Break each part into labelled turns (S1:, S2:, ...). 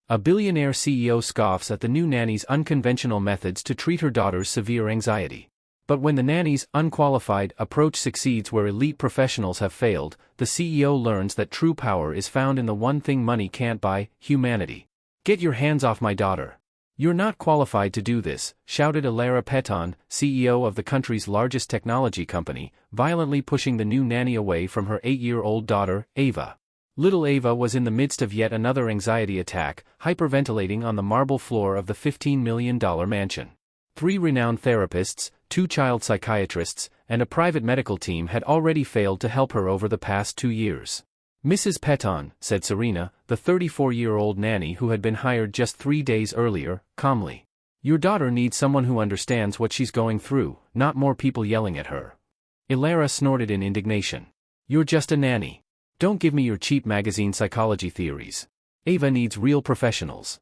S1: A billionaire CEO scoffs at the new nanny's unconventional methods to treat her daughter's severe anxiety. But when the nanny's unqualified approach succeeds where elite professionals have failed, the CEO learns that true power is found in the one thing money can't buy: humanity. "Get your hands off my daughter. You're not qualified to do this," shouted Ilera Peton, CEO of the country's largest technology company, violently pushing the new nanny away from her 8-year-old daughter, Ava. Little Ava was in the midst of yet another anxiety attack, hyperventilating on the marble floor of the $15 million mansion. 3 renowned therapists, 2 child psychiatrists, and a private medical team had already failed to help her over the past 2 years. "Mrs. Peton," said Serena, the 34-year-old nanny who had been hired just 3 days earlier, calmly. "Your daughter needs someone who understands what she's going through, not more people yelling at her." Ilera snorted in indignation. "You're just a nanny. Don't give me your cheap magazine psychology theories. Ava needs real professionals."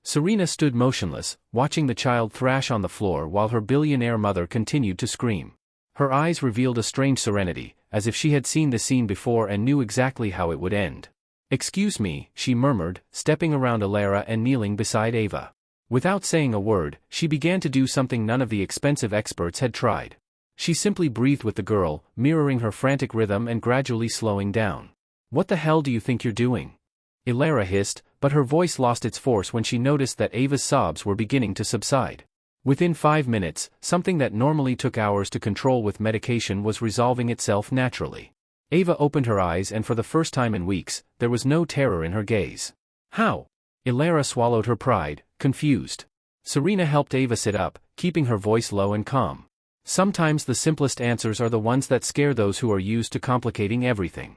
S1: Serena stood motionless, watching the child thrash on the floor while her billionaire mother continued to scream. Her eyes revealed a strange serenity, as if she had seen the scene before and knew exactly how it would end. "Excuse me," she murmured, stepping around Ilera and kneeling beside Ava. Without saying a word, she began to do something none of the expensive experts had tried. She simply breathed with the girl, mirroring her frantic rhythm and gradually slowing down. "What the hell do you think you're doing?" Ilera hissed, but her voice lost its force when she noticed that Ava's sobs were beginning to subside. Within 5 minutes, something that normally took hours to control with medication was resolving itself naturally. Ava opened her eyes and for the first time in weeks, there was no terror in her gaze. "How?" Ilera swallowed her pride, confused. Serena helped Ava sit up, keeping her voice low and calm. "Sometimes the simplest answers are the ones that scare those who are used to complicating everything."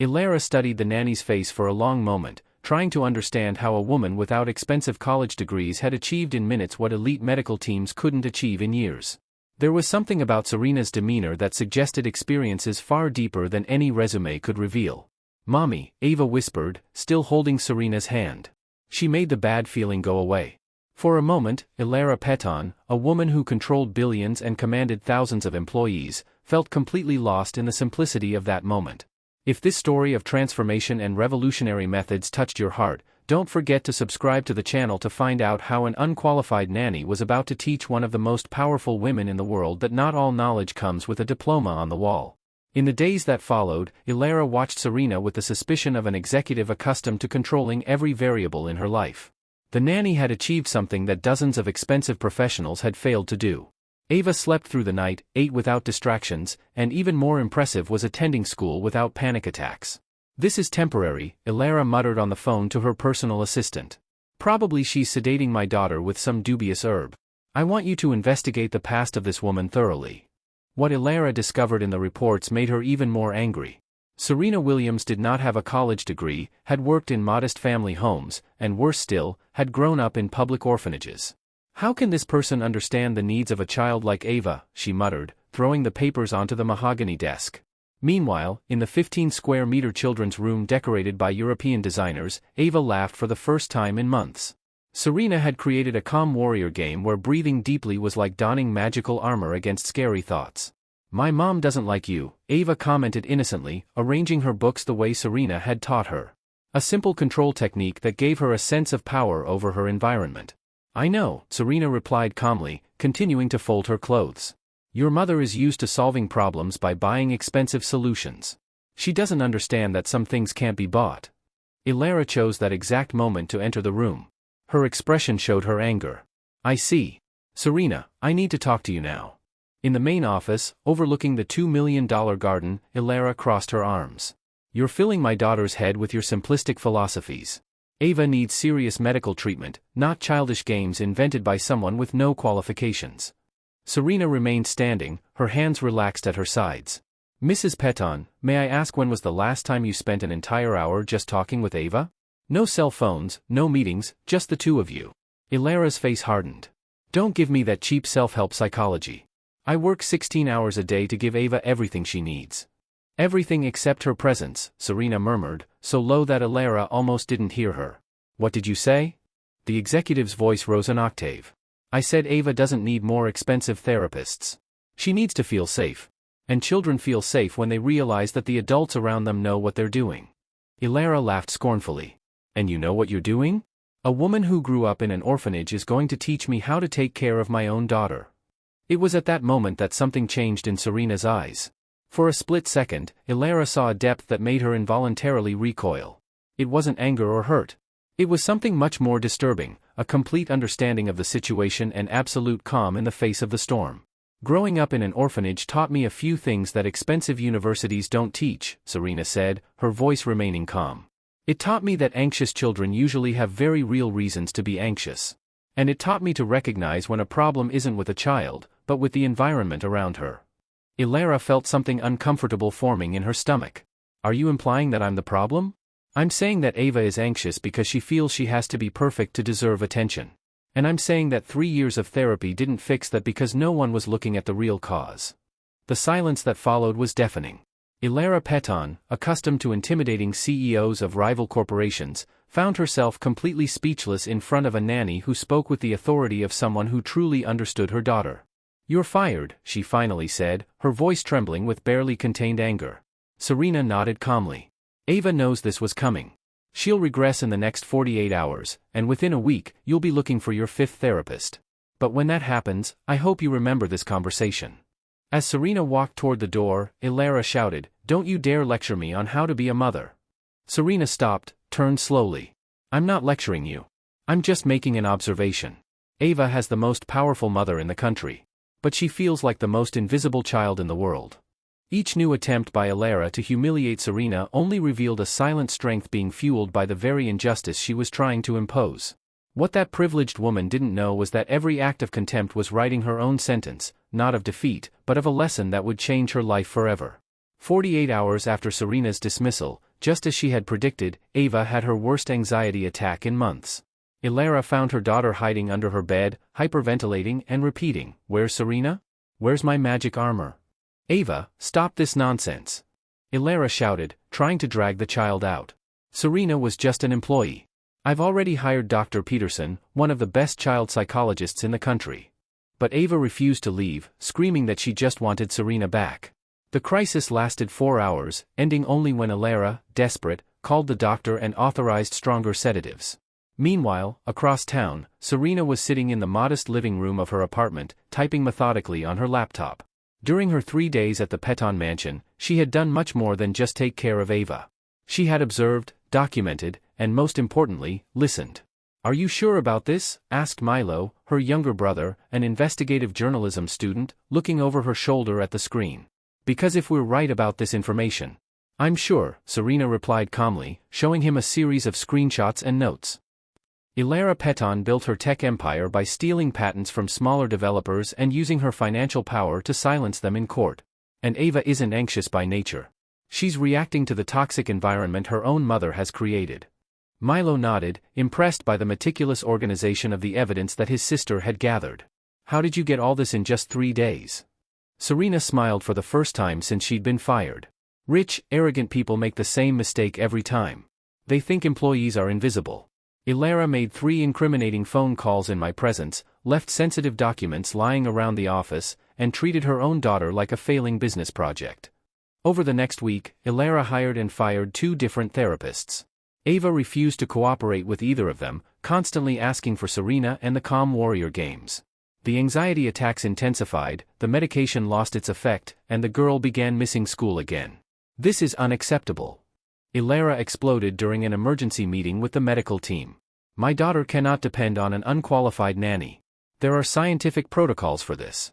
S1: Ilera studied the nanny's face for a long moment, trying to understand how a woman without expensive college degrees had achieved in minutes what elite medical teams couldn't achieve in years. There was something about Serena's demeanor that suggested experiences far deeper than any resume could reveal. "Mommy," Ava whispered, still holding Serena's hand. She made the bad feeling go away. For a moment, Ilera Peton, a woman who controlled billions and commanded thousands of employees, felt completely lost in the simplicity of that moment. If this story of transformation and revolutionary methods touched your heart, don't forget to subscribe to the channel to find out how an unqualified nanny was about to teach one of the most powerful women in the world that not all knowledge comes with a diploma on the wall. In the days that followed, Ilera watched Serena with the suspicion of an executive accustomed to controlling every variable in her life. The nanny had achieved something that dozens of expensive professionals had failed to do. Ava slept through the night, ate without distractions, and even more impressive was attending school without panic attacks. "This is temporary," Ilera muttered on the phone to her personal assistant. "Probably she's sedating my daughter with some dubious herb. I want you to investigate the past of this woman thoroughly." What Ilera discovered in the reports made her even more angry. Serena Williams did not have a college degree, had worked in modest family homes, and worse still, had grown up in public orphanages. "How can this person understand the needs of a child like Ava?" she muttered, throwing the papers onto the mahogany desk. Meanwhile, in the 15-square-meter children's room decorated by European designers, Ava laughed for the first time in months. Serena had created a calm warrior game where breathing deeply was like donning magical armor against scary thoughts. "My mom doesn't like you," Ava commented innocently, arranging her books the way Serena had taught her. A simple control technique that gave her a sense of power over her environment. "I know," Serena replied calmly, continuing to fold her clothes. "Your mother is used to solving problems by buying expensive solutions. She doesn't understand that some things can't be bought." Ilera chose that exact moment to enter the room. Her expression showed her anger. "I see. Serena, I need to talk to you now." In the main office, overlooking the $2 million garden, Ilera crossed her arms. "You're filling my daughter's head with your simplistic philosophies. Ava needs serious medical treatment, not childish games invented by someone with no qualifications." Serena remained standing, her hands relaxed at her sides. "Mrs. Peton, may I ask when was the last time you spent an entire hour just talking with Ava? No cell phones, no meetings, just the two of you." Ilera's face hardened. "Don't give me that cheap self-help psychology. I work 16 hours a day to give Ava everything she needs." "Everything except her presence," Serena murmured, so low that Ilera almost didn't hear her. "What did you say?" The executive's voice rose an octave. "I said Ava doesn't need more expensive therapists. She needs to feel safe. And children feel safe when they realize that the adults around them know what they're doing." Ilera laughed scornfully. "And you know what you're doing?" A woman who grew up in an orphanage is going to teach me how to take care of my own daughter. It was at that moment that something changed in Serena's eyes. For a split second, Ilara saw a depth that made her involuntarily recoil. It wasn't anger or hurt. It was something much more disturbing, a complete understanding of the situation and absolute calm in the face of the storm. Growing up in an orphanage taught me a few things that expensive universities don't teach, Serena said, her voice remaining calm. It taught me that anxious children usually have very real reasons to be anxious. And it taught me to recognize when a problem isn't with a child, but with the environment around her. Ilara felt something uncomfortable forming in her stomach. Are you implying that I'm the problem? I'm saying that Ava is anxious because she feels she has to be perfect to deserve attention. And I'm saying that 3 years of therapy didn't fix that because no one was looking at the real cause. The silence that followed was deafening. Ilara Peton, accustomed to intimidating CEOs of rival corporations, found herself completely speechless in front of a nanny who spoke with the authority of someone who truly understood her daughter. "You're fired," she finally said, her voice trembling with barely contained anger. Serena nodded calmly. Ava knows this was coming. She'll regress in the next 48 hours, and within a week, you'll be looking for your 5th therapist. But when that happens, I hope you remember this conversation. As Serena walked toward the door, Ilara shouted, "Don't you dare lecture me on how to be a mother." Serena stopped, turned slowly. "I'm not lecturing you. I'm just making an observation. Ava has the most powerful mother in the country. But she feels like the most invisible child in the world." Each new attempt by Ilara to humiliate Serena only revealed a silent strength being fueled by the very injustice she was trying to impose. What that privileged woman didn't know was that every act of contempt was writing her own sentence, not of defeat, but of a lesson that would change her life forever. 48 hours after Serena's dismissal, just as she had predicted, Ava had her worst anxiety attack in months. Ilara found her daughter hiding under her bed, hyperventilating and repeating, "Where's Serena? Where's my magic armor? Ava, stop this nonsense." Ilara shouted, trying to drag the child out. Serena was just an employee. "I've already hired Dr. Peterson, one of the best child psychologists in the country." But Ava refused to leave, screaming that she just wanted Serena back. The crisis lasted 4 hours, ending only when Ilara, desperate, called the doctor and authorized stronger sedatives. Meanwhile, across town, Serena was sitting in the modest living room of her apartment, typing methodically on her laptop. During her 3 days at the Peton mansion, she had done much more than just take care of Ava. She had observed, documented, and most importantly, listened. "Are you sure about this?" asked Milo, her younger brother, an investigative journalism student, looking over her shoulder at the screen. "Because if we're right about this information." "I'm sure," Serena replied calmly, showing him a series of screenshots and notes. Ilara Peton built her tech empire by stealing patents from smaller developers and using her financial power to silence them in court. And Ava isn't anxious by nature. She's reacting to the toxic environment her own mother has created. Milo nodded, impressed by the meticulous organization of the evidence that his sister had gathered. "How did you get all this in just 3 days?" Serena smiled for the first time since she'd been fired. "Rich, arrogant people make the same mistake every time. They think employees are invisible. Ilara made 3 incriminating phone calls in my presence, left sensitive documents lying around the office, and treated her own daughter like a failing business project." Over the next week, Ilara hired and fired 2 different therapists. Ava refused to cooperate with either of them, constantly asking for Serena and the Calm Warrior games. The anxiety attacks intensified, the medication lost its effect, and the girl began missing school again. "This is unacceptable." Ilara exploded during an emergency meeting with the medical team. "My daughter cannot depend on an unqualified nanny. There are scientific protocols for this."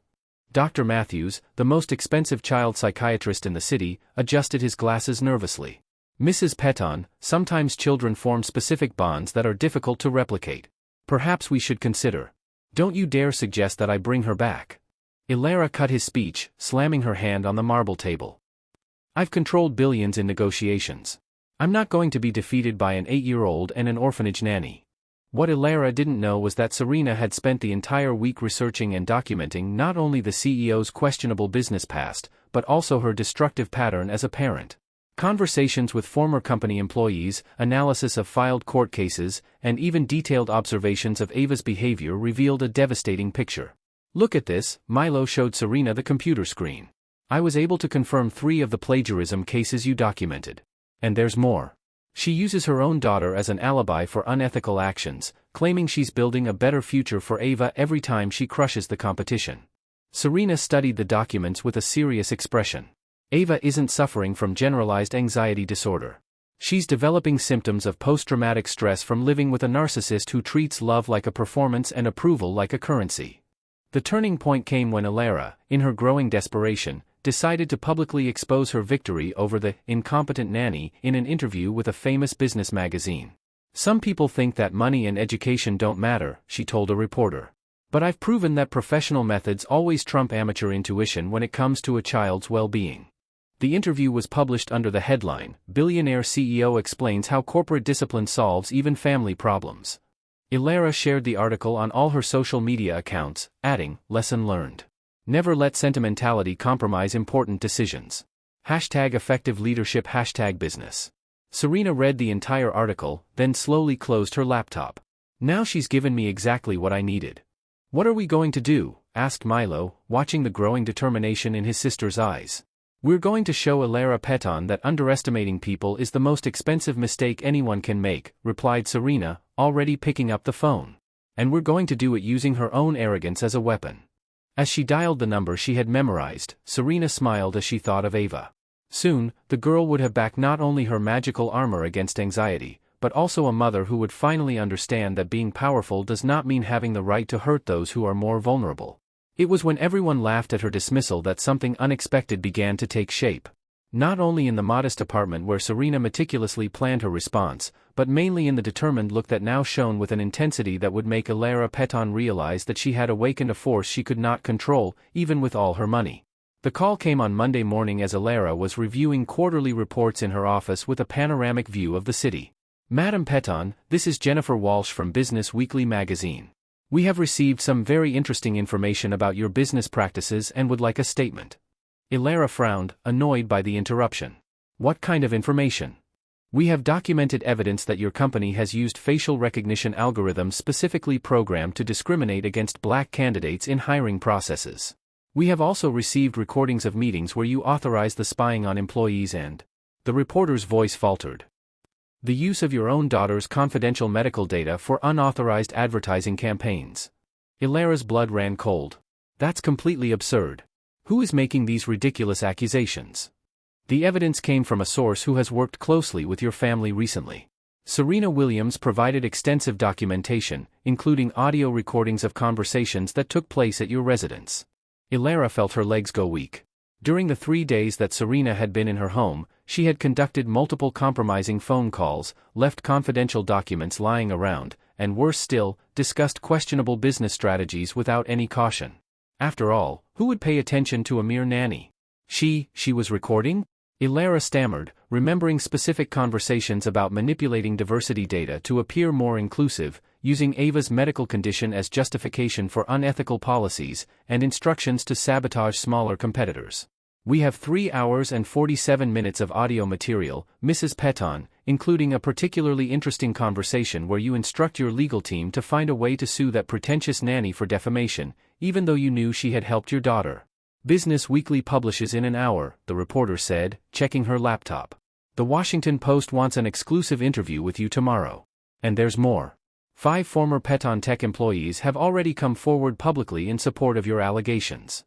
S1: Dr. Matthews, the most expensive child psychiatrist in the city, adjusted his glasses nervously. "Mrs. Peton, sometimes children form specific bonds that are difficult to replicate. Perhaps we should consider." "Don't you dare suggest that I bring her back." Ilara cut his speech, slamming her hand on the marble table. "I've controlled billions in negotiations. I'm not going to be defeated by an 8-year-old and an orphanage nanny." What Ilara didn't know was that Serena had spent the entire week researching and documenting not only the CEO's questionable business past, but also her destructive pattern as a parent. Conversations with former company employees, analysis of filed court cases, and even detailed observations of Ava's behavior revealed a devastating picture. "Look at this," Milo showed Serena the computer screen. "I was able to confirm 3 of the plagiarism cases you documented. And there's more. She uses her own daughter as an alibi for unethical actions, claiming she's building a better future for Ava every time she crushes the competition. Serena studied the documents with a serious expression. Ava isn't suffering from generalized anxiety disorder. She's developing symptoms of post-traumatic stress from living with a narcissist who treats love like a performance and approval like a currency. The turning point came when Alara, in her growing desperation, decided to publicly expose her victory over the incompetent nanny in an interview with a famous business magazine. "Some people think that money and education don't matter," she told a reporter. "But I've proven that professional methods always trump amateur intuition when it comes to a child's well-being." The interview was published under the headline, "Billionaire CEO Explains How Corporate Discipline Solves Even Family Problems." Alara shared the article on all her social media accounts, adding, "Lesson learned. Never let sentimentality compromise important decisions. #effective leadership #business." Serena read the entire article, then slowly closed her laptop. "Now she's given me exactly what I needed." "What are we going to do?" asked Milo, watching the growing determination in his sister's eyes. "We're going to show Alara Peton that underestimating people is the most expensive mistake anyone can make," replied Serena, already picking up the phone. "And we're going to do it using her own arrogance as a weapon." As she dialed the number she had memorized, Serena smiled as she thought of Ava. Soon, the girl would have back not only her magical armor against anxiety, but also a mother who would finally understand that being powerful does not mean having the right to hurt those who are more vulnerable. It was when everyone laughed at her dismissal that something unexpected began to take shape. Not only in the modest apartment where Serena meticulously planned her response, but mainly in the determined look that now shone with an intensity that would make Alara Peton realize that she had awakened a force she could not control, even with all her money. The call came on Monday morning as Alara was reviewing quarterly reports in her office with a panoramic view of the city. "Madam Peton, this is Jennifer Walsh from Business Weekly magazine. We have received some very interesting information about your business practices and would like a statement." Alara frowned, annoyed by the interruption. "What kind of information?" "We have documented evidence that your company has used facial recognition algorithms specifically programmed to discriminate against black candidates in hiring processes. We have also received recordings of meetings where you authorized the spying on employees and..." The reporter's voice faltered. "The use of your own daughter's confidential medical data for unauthorized advertising campaigns." Alara's blood ran cold. "That's completely absurd. Who is making these ridiculous accusations?" "The evidence came from a source who has worked closely with your family recently. Serena Williams provided extensive documentation, including audio recordings of conversations that took place at your residence." Alara felt her legs go weak. During the 3 days that Serena had been in her home, she had conducted multiple compromising phone calls, left confidential documents lying around, and worse still, discussed questionable business strategies without any caution. After all, who would pay attention to a mere nanny? She was recording? Alara stammered, remembering specific conversations about manipulating diversity data to appear more inclusive, using Ava's medical condition as justification for unethical policies, and instructions to sabotage smaller competitors. "We have 3 hours and 47 minutes of audio material, Mrs. Peton, including a particularly interesting conversation where you instruct your legal team to find a way to sue that pretentious nanny for defamation, even though you knew she had helped your daughter. Business Weekly publishes in an hour," the reporter said, checking her laptop. "The Washington Post wants an exclusive interview with you tomorrow. And there's more. 5 former Peton Tech employees have already come forward publicly in support of your allegations."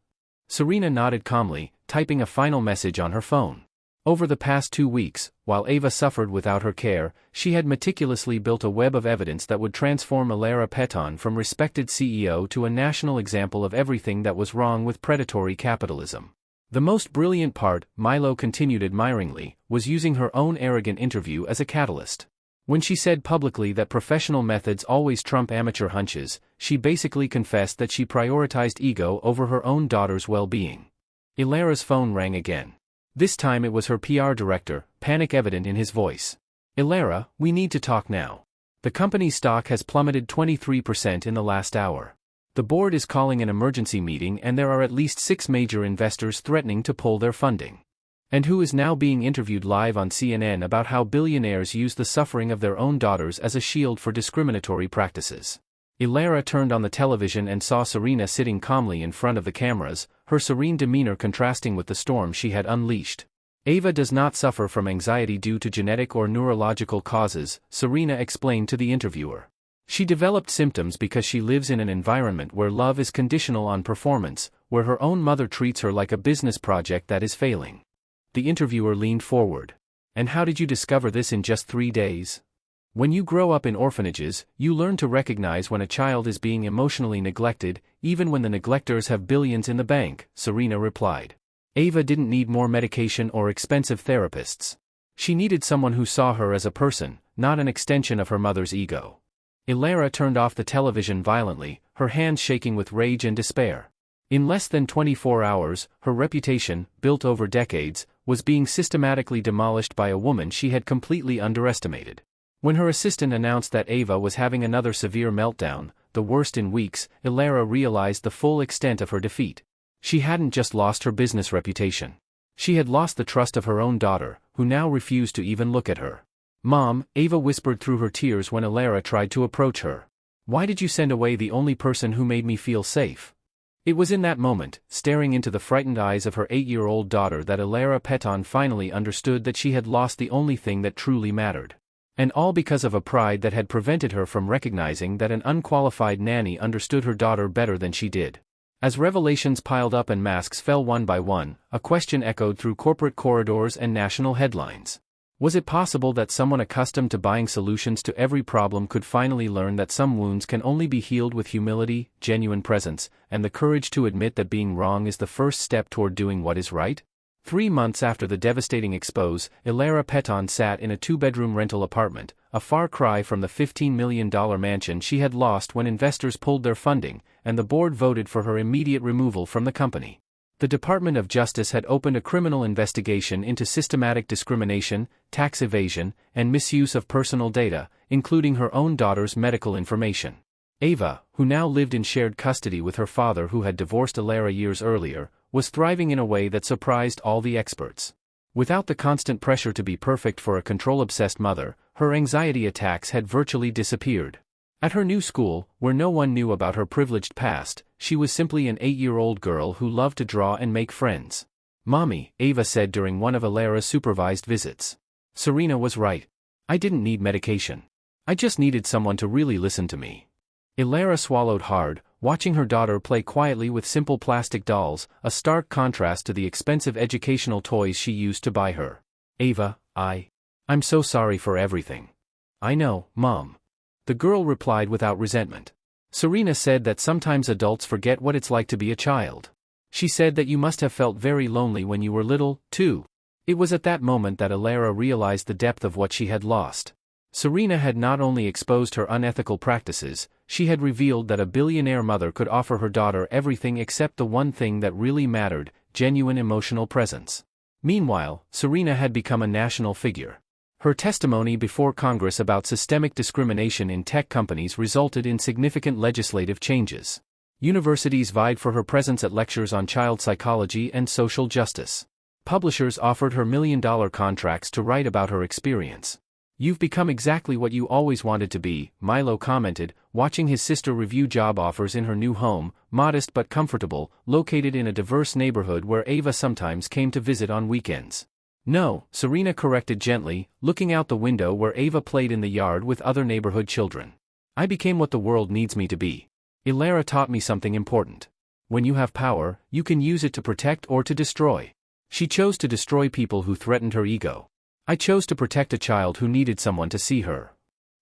S1: Serena nodded calmly, typing a final message on her phone. Over the past 2 weeks, while Ava suffered without her care, she had meticulously built a web of evidence that would transform Alara Peton from respected CEO to a national example of everything that was wrong with predatory capitalism. The most brilliant part, Milo continued admiringly, was using her own arrogant interview as a catalyst. When she said publicly that professional methods always trump amateur hunches, she basically confessed that she prioritized ego over her own daughter's well-being. Alara's phone rang again. This time it was her PR director, panic evident in his voice. "Alara, we need to talk now. The company's stock has plummeted 23% in the last hour. The board is calling an emergency meeting and there are at least 6 major investors threatening to pull their funding." And who is now being interviewed live on CNN about how billionaires use the suffering of their own daughters as a shield for discriminatory practices. Alara turned on the television and saw Serena sitting calmly in front of the cameras, her serene demeanor contrasting with the storm she had unleashed. "Ava does not suffer from anxiety due to genetic or neurological causes," Serena explained to the interviewer. She developed symptoms because she lives in an environment where love is conditional on performance, where her own mother treats her like a business project that is failing. The interviewer leaned forward. And how did you discover this in just 3 days? When you grow up in orphanages, you learn to recognize when a child is being emotionally neglected, even when the neglectors have billions in the bank, Serena replied. Ava didn't need more medication or expensive therapists. She needed someone who saw her as a person, not an extension of her mother's ego. Ilara turned off the television violently, her hands shaking with rage and despair. In less than 24 hours, her reputation, built over decades, was being systematically demolished by a woman she had completely underestimated. When her assistant announced that Ava was having another severe meltdown, the worst in weeks, Ilara realized the full extent of her defeat. She hadn't just lost her business reputation. She had lost the trust of her own daughter, who now refused to even look at her. "Mom," Ava whispered through her tears when Ilara tried to approach her. "Why did you send away the only person who made me feel safe?" It was in that moment, staring into the frightened eyes of her 8-year-old daughter, that Ilara Peton finally understood that she had lost the only thing that truly mattered. And all because of a pride that had prevented her from recognizing that an unqualified nanny understood her daughter better than she did. As revelations piled up and masks fell one by one, a question echoed through corporate corridors and national headlines. Was it possible that someone accustomed to buying solutions to every problem could finally learn that some wounds can only be healed with humility, genuine presence, and the courage to admit that being wrong is the first step toward doing what is right? 3 months after the devastating expose, Ilara Peton sat in a 2-bedroom rental apartment, a far cry from the $15 million mansion she had lost when investors pulled their funding, and the board voted for her immediate removal from the company. The Department of Justice had opened a criminal investigation into systematic discrimination, tax evasion, and misuse of personal data, including her own daughter's medical information. Ava, who now lived in shared custody with her father who had divorced Ilara years earlier, was thriving in a way that surprised all the experts. Without the constant pressure to be perfect for a control-obsessed mother, her anxiety attacks had virtually disappeared. At her new school, where no one knew about her privileged past, she was simply an 8-year-old girl who loved to draw and make friends. "Mommy," Ava said during one of Ilara's supervised visits. "Serena was right. I didn't need medication. I just needed someone to really listen to me." Ilara swallowed hard, watching her daughter play quietly with simple plastic dolls, a stark contrast to the expensive educational toys she used to buy her. "Ava, I'm so sorry for everything." "I know, Mom." The girl replied without resentment. Serena said that sometimes adults forget what it's like to be a child. She said that you must have felt very lonely when you were little, too. It was at that moment that Ilara realized the depth of what she had lost. Serena had not only exposed her unethical practices, she had revealed that a billionaire mother could offer her daughter everything except the one thing that really mattered: genuine emotional presence. Meanwhile, Serena had become a national figure. Her testimony before Congress about systemic discrimination in tech companies resulted in significant legislative changes. Universities vied for her presence at lectures on child psychology and social justice. Publishers offered her million-dollar contracts to write about her experience. "You've become exactly what you always wanted to be," Milo commented, watching his sister review job offers in her new home, modest but comfortable, located in a diverse neighborhood where Ava sometimes came to visit on weekends. "No," Serena corrected gently, looking out the window where Ava played in the yard with other neighborhood children. "I became what the world needs me to be. Ilara taught me something important. When you have power, you can use it to protect or to destroy. She chose to destroy people who threatened her ego. I chose to protect a child who needed someone to see her."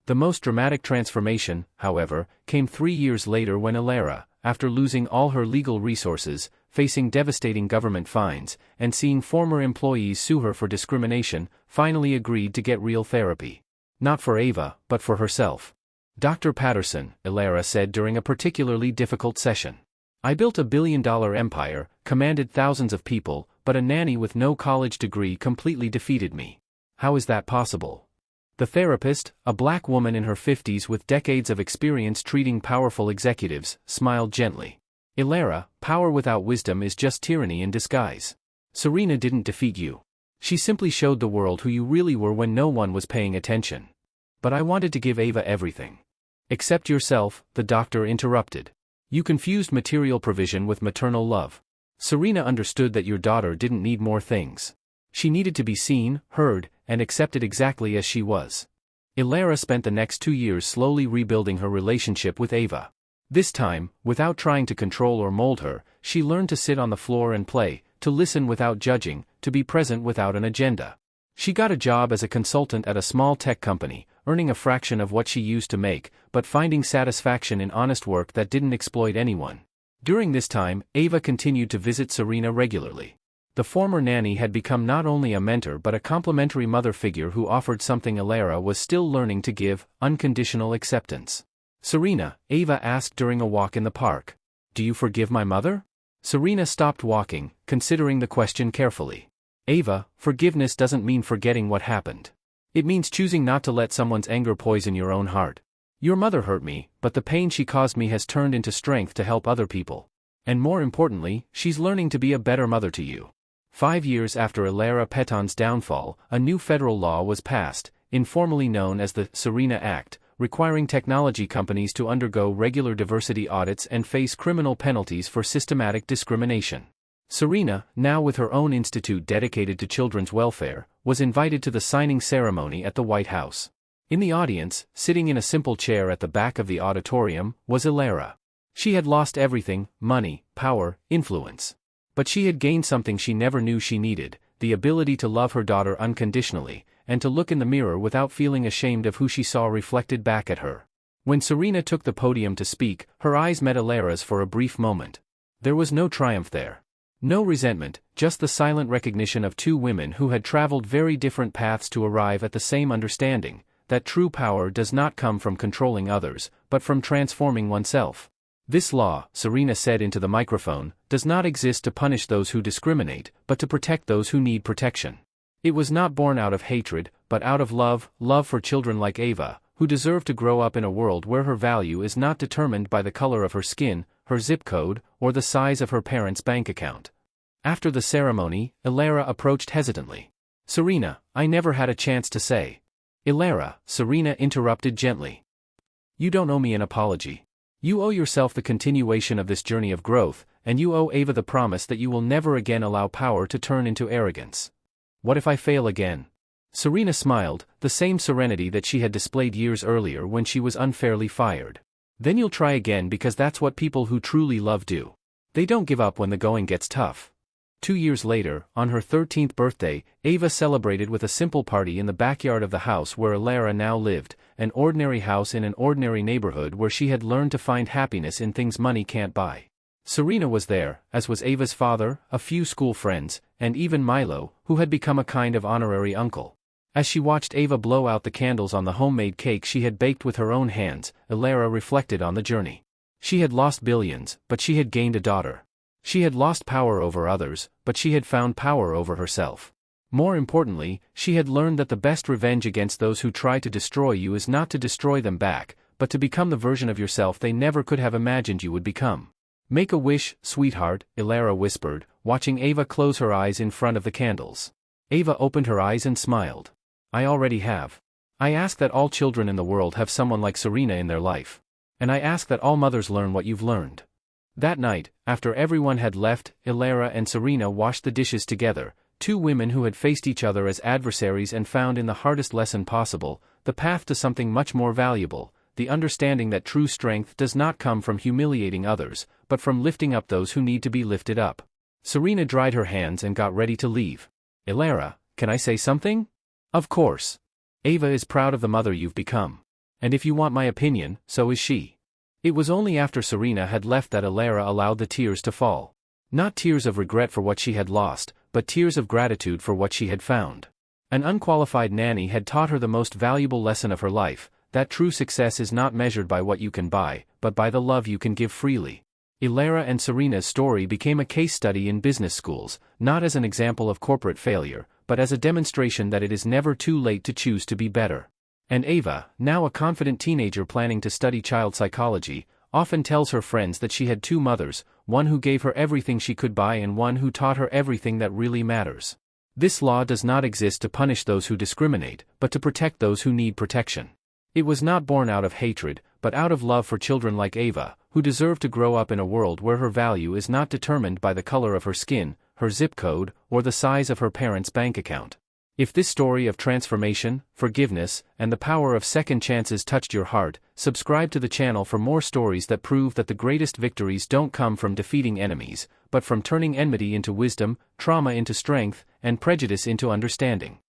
S1: The most dramatic transformation, however, came 3 years later when Ilara, after losing all her legal resources, facing devastating government fines, and seeing former employees sue her for discrimination, finally agreed to get real therapy. Not for Ava, but for herself. "Dr. Patterson," Ilara said during a particularly difficult session. "I built a billion-dollar empire, commanded thousands of people, but a nanny with no college degree completely defeated me. How is that possible?" The therapist, a black woman in her 50s with decades of experience treating powerful executives, smiled gently. "Ilara, power without wisdom is just tyranny in disguise. Serena didn't defeat you. She simply showed the world who you really were when no one was paying attention." "But I wanted to give Ava everything." "Except yourself," the doctor interrupted. "You confused material provision with maternal love. Serena understood that your daughter didn't need more things. She needed to be seen, heard, and accepted exactly as she was." Ilara spent the next 2 years slowly rebuilding her relationship with Ava. This time, without trying to control or mold her, she learned to sit on the floor and play, to listen without judging, to be present without an agenda. She got a job as a consultant at a small tech company, earning a fraction of what she used to make, but finding satisfaction in honest work that didn't exploit anyone. During this time, Ava continued to visit Serena regularly. The former nanny had become not only a mentor but a complementary mother figure who offered something Ilara was still learning to give: unconditional acceptance. "Serena," Ava asked during a walk in the park, "do you forgive my mother?" Serena stopped walking, considering the question carefully. "Ava, forgiveness doesn't mean forgetting what happened. It means choosing not to let someone's anger poison your own heart. Your mother hurt me, but the pain she caused me has turned into strength to help other people. And more importantly, she's learning to be a better mother to you." 5 years after Ilara Peton's downfall, a new federal law was passed, informally known as the Serena Act, requiring technology companies to undergo regular diversity audits and face criminal penalties for systematic discrimination. Serena, now with her own institute dedicated to children's welfare, was invited to the signing ceremony at the White House. In the audience, sitting in a simple chair at the back of the auditorium, was Ilara. She had lost everything: money, power, influence. But she had gained something she never knew she needed: the ability to love her daughter unconditionally, and to look in the mirror without feeling ashamed of who she saw reflected back at her. When Serena took the podium to speak, her eyes met Ilara's for a brief moment. There was no triumph there. No resentment, just the silent recognition of two women who had traveled very different paths to arrive at the same understanding, that true power does not come from controlling others, but from transforming oneself. "This law," Serena said into the microphone, "does not exist to punish those who discriminate, but to protect those who need protection. It was not born out of hatred, but out of love, love for children like Ava, who deserve to grow up in a world where her value is not determined by the color of her skin, her zip code, or the size of her parents' bank account." After the ceremony, Ilara approached hesitantly. "Serena, I never had a chance to say." "Ilara," Serena interrupted gently. "You don't owe me an apology. You owe yourself the continuation of this journey of growth, and you owe Ava the promise that you will never again allow power to turn into arrogance." "What if I fail again?" Serena smiled, the same serenity that she had displayed years earlier when she was unfairly fired. "Then you'll try again, because that's what people who truly love do. They don't give up when the going gets tough." 2 years later, on her 13th birthday, Ava celebrated with a simple party in the backyard of the house where Ilara now lived, an ordinary house in an ordinary neighborhood where she had learned to find happiness in things money can't buy. Serena was there, as was Ava's father, a few school friends, and even Milo, who had become a kind of honorary uncle. As she watched Ava blow out the candles on the homemade cake she had baked with her own hands, Ilara reflected on the journey. She had lost billions, but she had gained a daughter. She had lost power over others, but she had found power over herself. More importantly, she had learned that the best revenge against those who try to destroy you is not to destroy them back, but to become the version of yourself they never could have imagined you would become. "Make a wish, sweetheart," Ilara whispered, watching Ava close her eyes in front of the candles. Ava opened her eyes and smiled. "I already have. I ask that all children in the world have someone like Serena in their life. And I ask that all mothers learn what you've learned." That night, after everyone had left, Ilara and Serena washed the dishes together, two women who had faced each other as adversaries and found in the hardest lesson possible, the path to something much more valuable, the understanding that true strength does not come from humiliating others, but from lifting up those who need to be lifted up. Serena dried her hands and got ready to leave. "Ilara, can I say something?" "Of course. Ava is proud of the mother you've become. And if you want my opinion, so is she." It was only after Serena had left that Ilara allowed the tears to fall. Not tears of regret for what she had lost, but tears of gratitude for what she had found. An unqualified nanny had taught her the most valuable lesson of her life, that true success is not measured by what you can buy, but by the love you can give freely. Ilara and Serena's story became a case study in business schools, not as an example of corporate failure, but as a demonstration that it is never too late to choose to be better. And Ava, now a confident teenager planning to study child psychology, often tells her friends that she had two mothers, one who gave her everything she could buy and one who taught her everything that really matters. This law does not exist to punish those who discriminate, but to protect those who need protection. It was not born out of hatred, but out of love for children like Ava, who deserve to grow up in a world where her value is not determined by the color of her skin, her zip code, or the size of her parents' bank account. If this story of transformation, forgiveness, and the power of second chances touched your heart, subscribe to the channel for more stories that prove that the greatest victories don't come from defeating enemies, but from turning enmity into wisdom, trauma into strength, and prejudice into understanding.